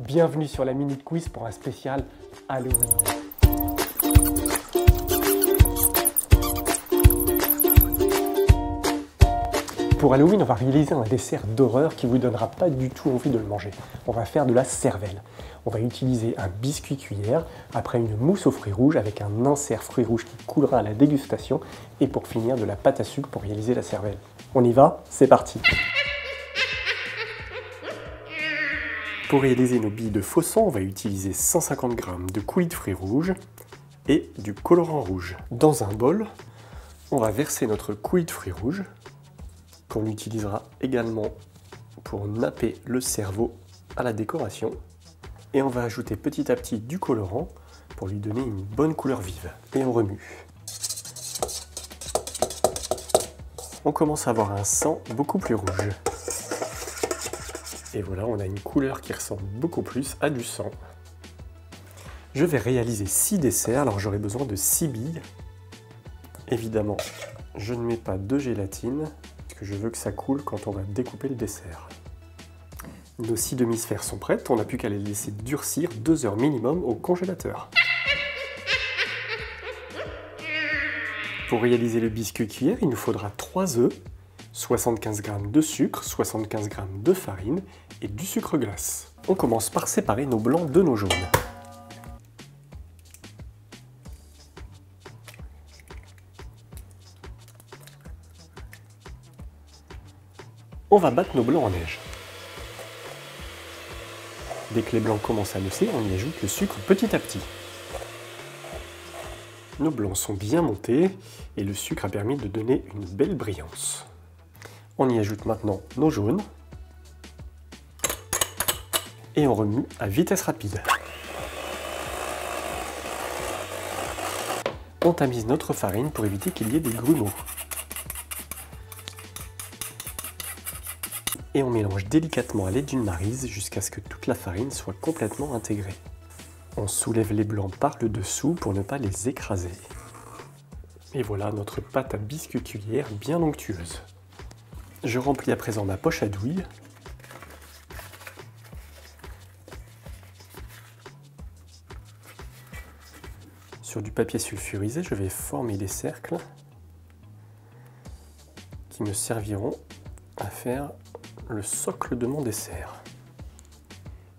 Bienvenue sur la Minute Quiz pour un spécial Halloween. Pour Halloween, on va réaliser un dessert d'horreur qui ne vous donnera pas du tout envie de le manger. On va faire de la cervelle. On va utiliser un biscuit cuillère, après une mousse aux fruits rouges avec un insert fruits rouges qui coulera à la dégustation et pour finir de la pâte à sucre pour réaliser la cervelle. On y va? C'est parti! Pour réaliser nos billes de faux sang, on va utiliser 150 g de coulis de fruits rouges et du colorant rouge. Dans un bol, on va verser notre coulis de fruits rouges qu'on utilisera également pour napper le cerveau à la décoration. Et on va ajouter petit à petit du colorant pour lui donner une bonne couleur vive. Et on remue. On commence à avoir un sang beaucoup plus rouge. Et voilà, on a une couleur qui ressemble beaucoup plus à du sang. Je vais réaliser 6 desserts, alors j'aurai besoin de 6 billes. Évidemment, je ne mets pas de gélatine, parce que je veux que ça coule quand on va découper le dessert. Nos 6 demi-sphères sont prêtes, on n'a plus qu'à les laisser durcir 2 heures minimum au congélateur. Pour réaliser le biscuit cuillère, il nous faudra 3 œufs, 75 g de sucre, 75 g de farine et du sucre glace. On commence par séparer nos blancs de nos jaunes. On va battre nos blancs en neige. Dès que les blancs commencent à mousser, on y ajoute le sucre petit à petit. Nos blancs sont bien montés et le sucre a permis de donner une belle brillance. On y ajoute maintenant nos jaunes et on remue à vitesse rapide. On tamise notre farine pour éviter qu'il y ait des grumeaux. Et on mélange délicatement à l'aide d'une maryse jusqu'à ce que toute la farine soit complètement intégrée. On soulève les blancs par le dessous pour ne pas les écraser. Et voilà notre pâte à biscuit cuillère bien onctueuse. Je remplis à présent ma poche à douille. Sur du papier sulfurisé, je vais former des cercles qui me serviront à faire le socle de mon dessert.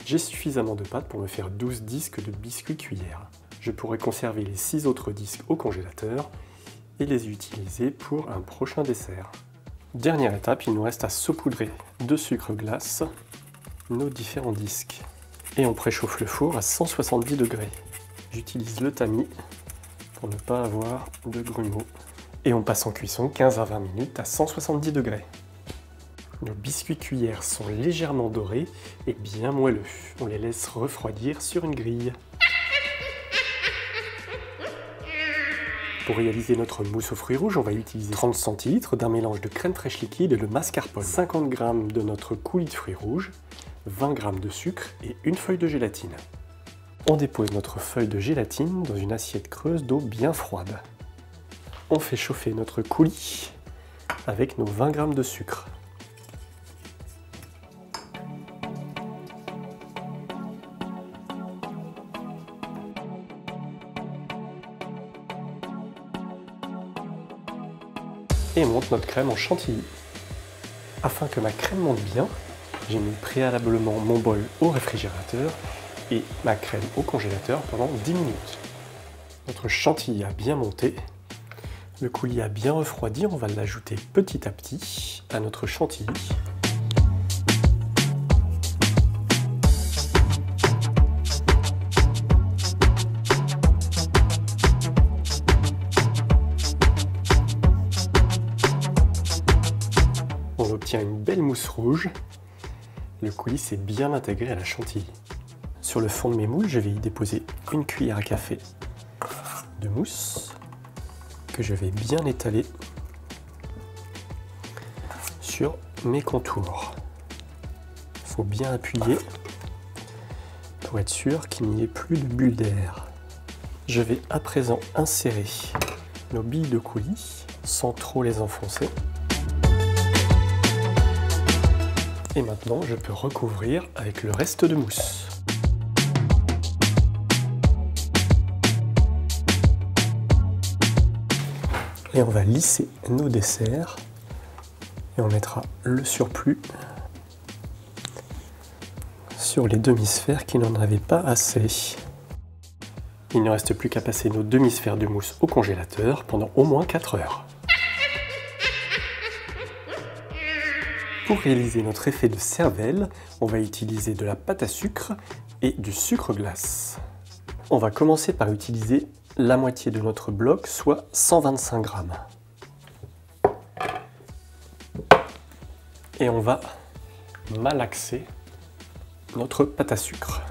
J'ai suffisamment de pâte pour me faire 12 disques de biscuit cuillère. Je pourrai conserver les 6 autres disques au congélateur et les utiliser pour un prochain dessert. Dernière étape, il nous reste à saupoudrer de sucre glace nos différents disques. Et on préchauffe le four à 170 degrés. J'utilise le tamis pour ne pas avoir de grumeaux. Et on passe en cuisson 15 à 20 minutes à 170 degrés. Nos biscuits cuillères sont légèrement dorés et bien moelleux. On les laisse refroidir sur une grille. Pour réaliser notre mousse aux fruits rouges, on va utiliser 30 centilitres d'un mélange de crème fraîche liquide et de mascarpone, 50 g de notre coulis de fruits rouges, 20 g de sucre et une feuille de gélatine. On dépose notre feuille de gélatine dans une assiette creuse d'eau bien froide. On fait chauffer notre coulis avec nos 20 g de sucre. Et monte notre crème en chantilly. Afin que ma crème monte bien, j'ai mis préalablement mon bol au réfrigérateur et ma crème au congélateur pendant 10 minutes. Notre chantilly a bien monté, le coulis a bien refroidi, on va l'ajouter petit à petit à notre chantilly. On obtient une belle mousse rouge. Le coulis s'est bien intégré à la chantilly. Sur le fond de mes moules, je vais y déposer une cuillère à café de mousse que je vais bien étaler sur mes contours. Il faut bien appuyer pour être sûr qu'il n'y ait plus de bulles d'air. Je vais à présent insérer nos billes de coulis sans trop les enfoncer. Et maintenant, je peux recouvrir avec le reste de mousse. Et on va lisser nos desserts et on mettra le surplus sur les demi-sphères qui n'en avaient pas assez. Il ne reste plus qu'à passer nos demi-sphères de mousse au congélateur pendant au moins 4 heures. Pour réaliser notre effet de cervelle, on va utiliser de la pâte à sucre et du sucre glace. On va commencer par utiliser la moitié de notre bloc, soit 125 grammes. Et on va malaxer notre pâte à sucre.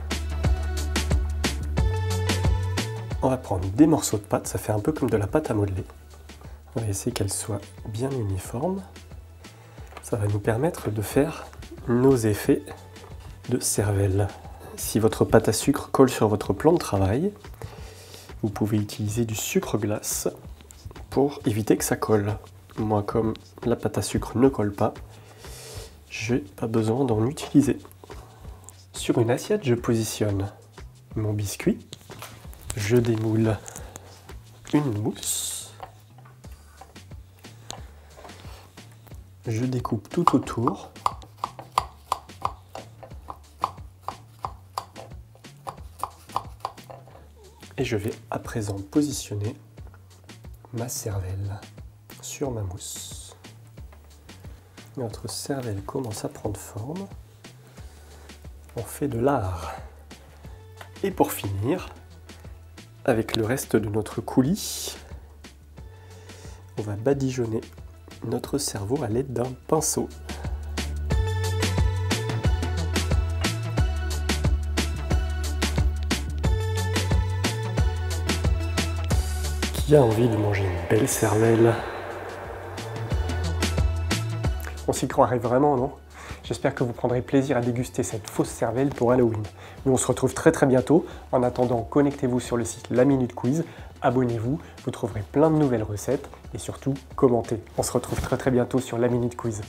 On va prendre des morceaux de pâte, ça fait un peu comme de la pâte à modeler. On va essayer qu'elle soit bien uniforme. Ça va nous permettre de faire nos effets de cervelle. Si votre pâte à sucre colle sur votre plan de travail, vous pouvez utiliser du sucre glace pour éviter que ça colle. Moi, comme la pâte à sucre ne colle pas, j'ai pas besoin d'en utiliser. Sur une assiette, je positionne mon biscuit. Je démoule une mousse. Je découpe tout autour. Et je vais à présent positionner ma cervelle sur ma mousse. Notre cervelle commence à prendre forme. On fait de l'art. Et pour finir, avec le reste de notre coulis, on va badigeonner notre cerveau à l'aide d'un pinceau. Qui a envie de manger une belle cervelle? On s'y croirait vraiment, non? J'espère que vous prendrez plaisir à déguster cette fausse cervelle pour Halloween. Nous, on se retrouve très bientôt. En attendant, connectez-vous sur le site La Minute Quiz, abonnez-vous, vous trouverez plein de nouvelles recettes et surtout, commentez. On se retrouve très bientôt sur La Minute Quiz.